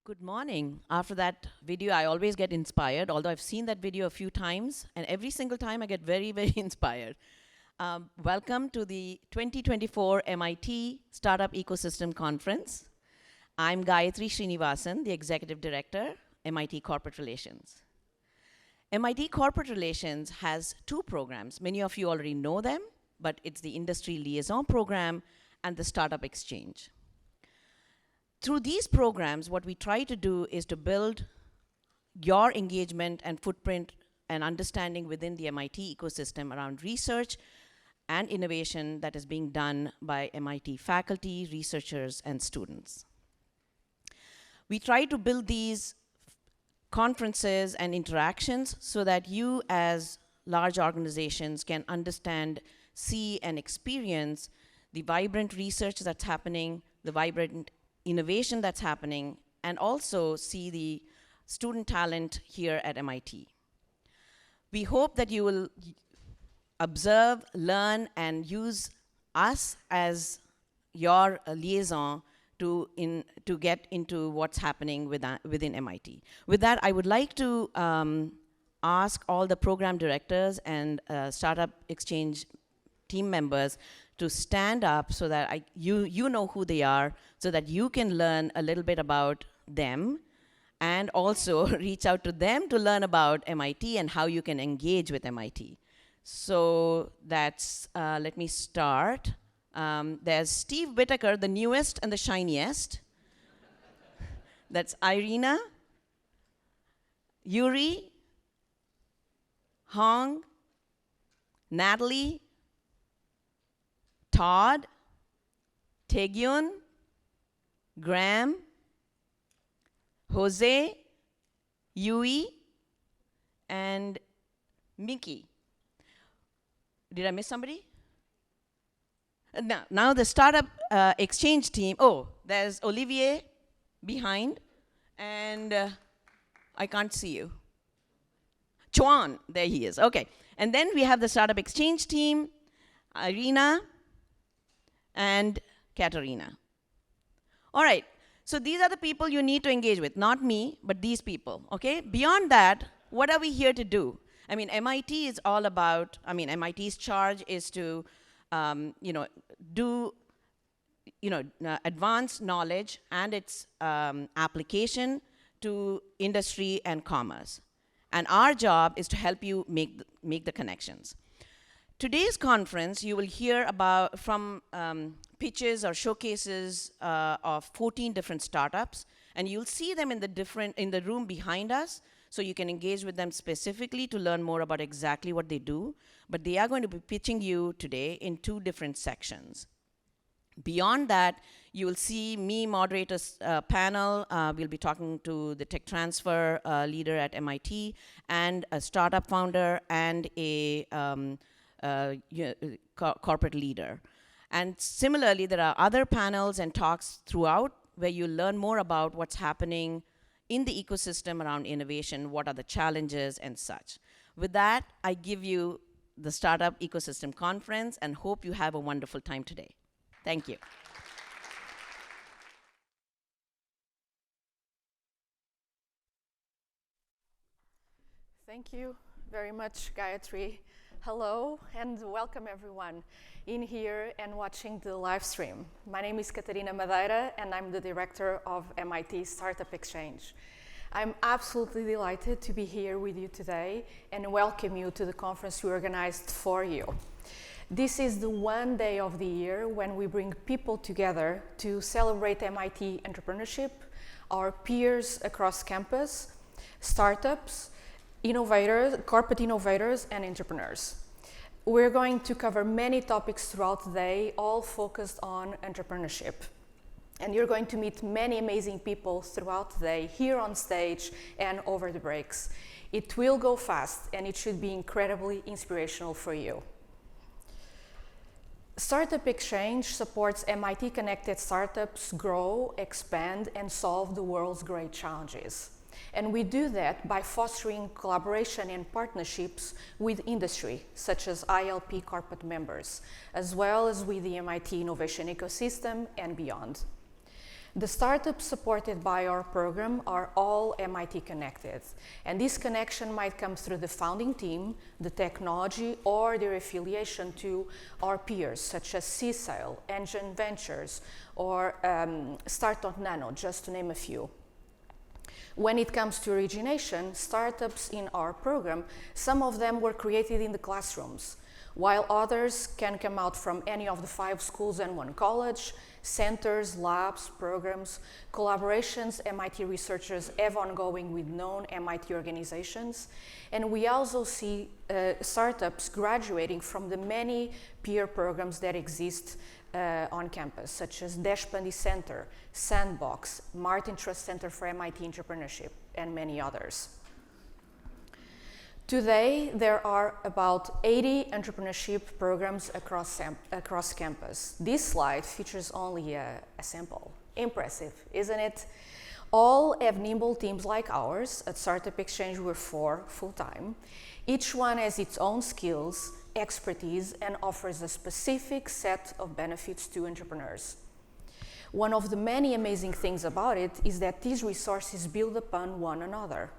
Good morning. After that video, I always get inspired, although I've seen that video a few times, and every single time I get very, very inspired. Welcome to the 2024 MIT Startup Ecosystem Conference. I'm Gayathri Srinivasan, the Executive Director, MIT Corporate Relations. MIT Corporate Relations has two programs. Many of you already know them, but it's the Industry Liaison Program and the Startup Exchange. Through these programs, what we try to do is to build your engagement and footprint and understanding within the MIT ecosystem around research and innovation that is being done by MIT faculty, researchers, and students. We try to build these conferences and interactions so that you as large organizations can understand, see, and experience the vibrant research that's happening, the vibrant innovation that's happening, and also see the student talent here at MIT. We hope that you will observe, learn, and use us as your liaison to get into what's happening within MIT. With that, I would like to ask all the program directors and Startup Exchange team members to stand up so that you know who they are, so that you can learn a little bit about them, and also reach out to them to learn about MIT and how you can engage with MIT. So that's, let me start. There's Steve Whitaker, the newest and the shiniest. That's Irina, Yuri, Hong, Natalie, Todd, Taegyun, Graham, Jose, Yui, and Mickey. Did I miss somebody? Now the Startup Exchange team. Oh, there's Olivier behind, and I can't see you. Chuan, there he is. Okay, and then we have the Startup Exchange team, Irina, and Catarina. All right, so these are the people you need to engage with, not me, but these people, okay? Beyond that, what are we here to do? I mean, MIT is all about, MIT's charge is to, advance knowledge and its application to industry and commerce. And our job is to help you make the connections. Today's conference, you will hear from pitches or showcases of 14 different startups, and you'll see them in the room behind us, so you can engage with them specifically to learn more about exactly what they do. But they are going to be pitching you today in two different sections. Beyond that, you will see me moderate a panel. We'll be talking to the tech transfer leader at MIT, and a startup founder, and a corporate leader. And similarly, there are other panels and talks throughout where you learn more about what's happening in the ecosystem around innovation, what are the challenges and such. With that, I give you the Startup Ecosystem Conference and hope you have a wonderful time today. Thank you. Thank you very much, Gayathri. Hello, and welcome everyone in here and watching the live stream. My name is Catarina Madeira, and I'm the director of MIT Startup Exchange. I'm absolutely delighted to be here with you today and welcome you to the conference we organized for you. This is the one day of the year when we bring people together to celebrate MIT entrepreneurship, our peers across campus, startups, innovators, corporate innovators, and entrepreneurs. We're going to cover many topics throughout the day, all focused on entrepreneurship. And you're going to meet many amazing people throughout the day, here on stage and over the breaks. It will go fast, and it should be incredibly inspirational for you. Startup Exchange supports MIT-connected startups grow, expand, and solve the world's great challenges. And we do that by fostering collaboration and partnerships with industry, such as ILP corporate members, as well as with the MIT innovation ecosystem and beyond. The startups supported by our program are all MIT connected, and this connection might come through the founding team, the technology, or their affiliation to our peers, such as CSAIL, Engine Ventures, or Startup Nano, just to name a few. When it comes to origination, startups in our program, some of them were created in the classrooms, while others can come out from any of the 5 schools and 1 college, centers, labs, programs, collaborations MIT researchers have ongoing with known MIT organizations. And we also see startups graduating from the many peer programs that exist on campus, such as Deshpande Center, Sandbox, Martin Trust Center for MIT Entrepreneurship, and many others. Today, there are about 80 entrepreneurship programs across campus. This slide features only a sample. Impressive, isn't it? All have nimble teams like ours. At Startup Exchange, we're 4 full-time. Each one has its own skills, expertise, and offers a specific set of benefits to entrepreneurs. One of the many amazing things about it is that these resources build upon one another.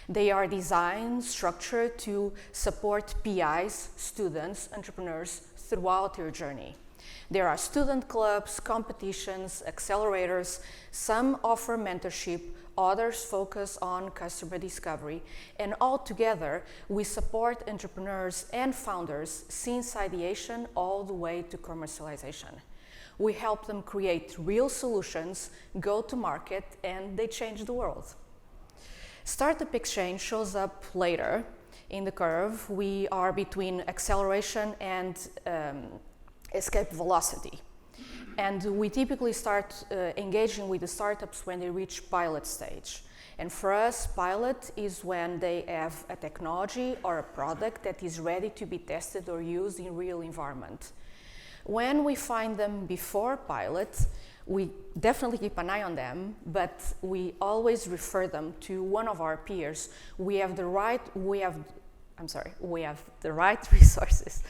They are designed, structured to support PIs, students, entrepreneurs throughout their journey. There are student clubs, competitions, accelerators. Some offer mentorship, others focus on customer discovery, and all together we support entrepreneurs and founders since ideation all the way to commercialization. We help them create real solutions, go to market, and they change the world. Startup Exchange shows up later in the curve. We are between acceleration and escape velocity. And we typically start engaging with the startups when they reach pilot stage. And for us, pilot is when they have a technology or a product that is ready to be tested or used in real environment. When we find them before pilot, we definitely keep an eye on them, but we always refer them to one of our peers. We have the right resources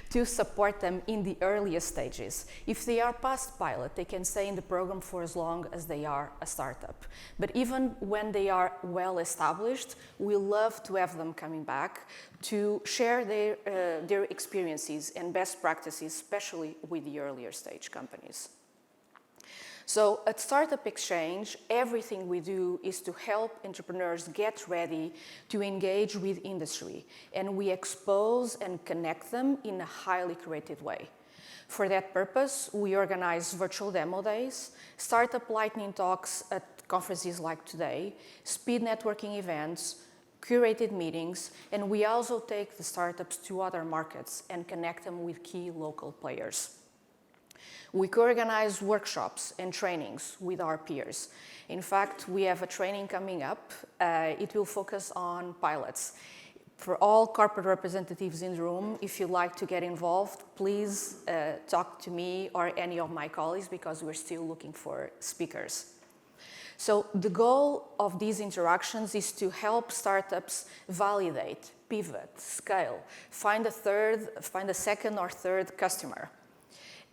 to support them in the earliest stages. If they are past pilot, they can stay in the program for as long as they are a startup. But even when they are well established, we love to have them coming back to share their experiences and best practices, especially with the earlier stage companies. So at Startup Exchange, everything we do is to help entrepreneurs get ready to engage with industry, and we expose and connect them in a highly curated way. For that purpose, we organize virtual demo days, startup lightning talks at conferences like today, speed networking events, curated meetings, and we also take the startups to other markets and connect them with key local players. We co-organize workshops and trainings with our peers. In fact, we have a training coming up. It will focus on pilots. For all corporate representatives in the room, if you'd like to get involved, please talk to me or any of my colleagues because we're still looking for speakers. So the goal of these interactions is to help startups validate, pivot, scale, find a second or third customer,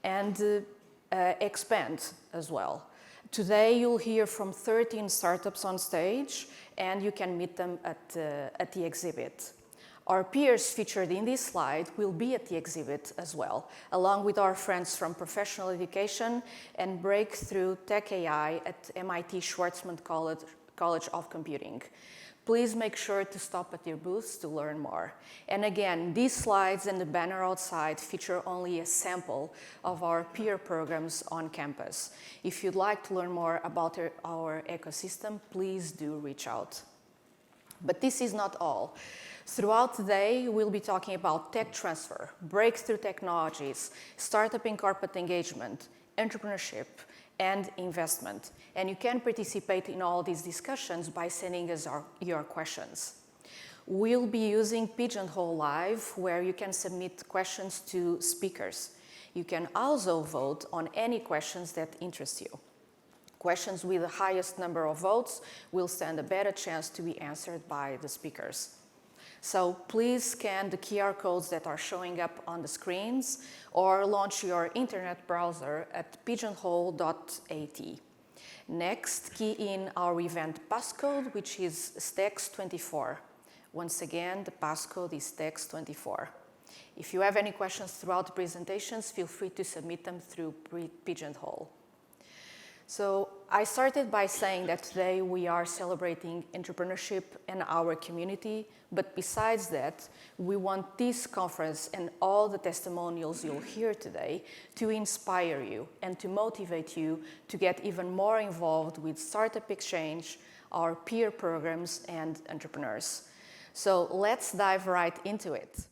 and expand as well. Today you'll hear from 13 startups on stage, and you can meet them at the exhibit. Our peers featured in this slide will be at the exhibit as well, along with our friends from Professional Education and Breakthrough Tech AI at MIT Schwarzman College of Computing. Please make sure to stop at their booths to learn more. And again, these slides and the banner outside feature only a sample of our peer programs on campus. If you'd like to learn more about our ecosystem, please do reach out. But this is not all. Throughout the day, we'll be talking about tech transfer, breakthrough technologies, startup and corporate engagement, entrepreneurship, and investment. And you can participate in all these discussions by sending us your questions. We'll be using Pigeonhole Live, where you can submit questions to speakers. You can also vote on any questions that interest you. Questions with the highest number of votes will stand a better chance to be answered by the speakers. So please scan the QR codes that are showing up on the screens or launch your internet browser at pigeonhole.at. Next, key in our event passcode, which is STEX24. Once again, the passcode is STEX24. If you have any questions throughout the presentations, feel free to submit them through Pigeonhole. So I started by saying that today we are celebrating entrepreneurship in our community, but besides that, we want this conference and all the testimonials you'll hear today to inspire you and to motivate you to get even more involved with Startup Exchange, our peer programs, and entrepreneurs. So let's dive right into it.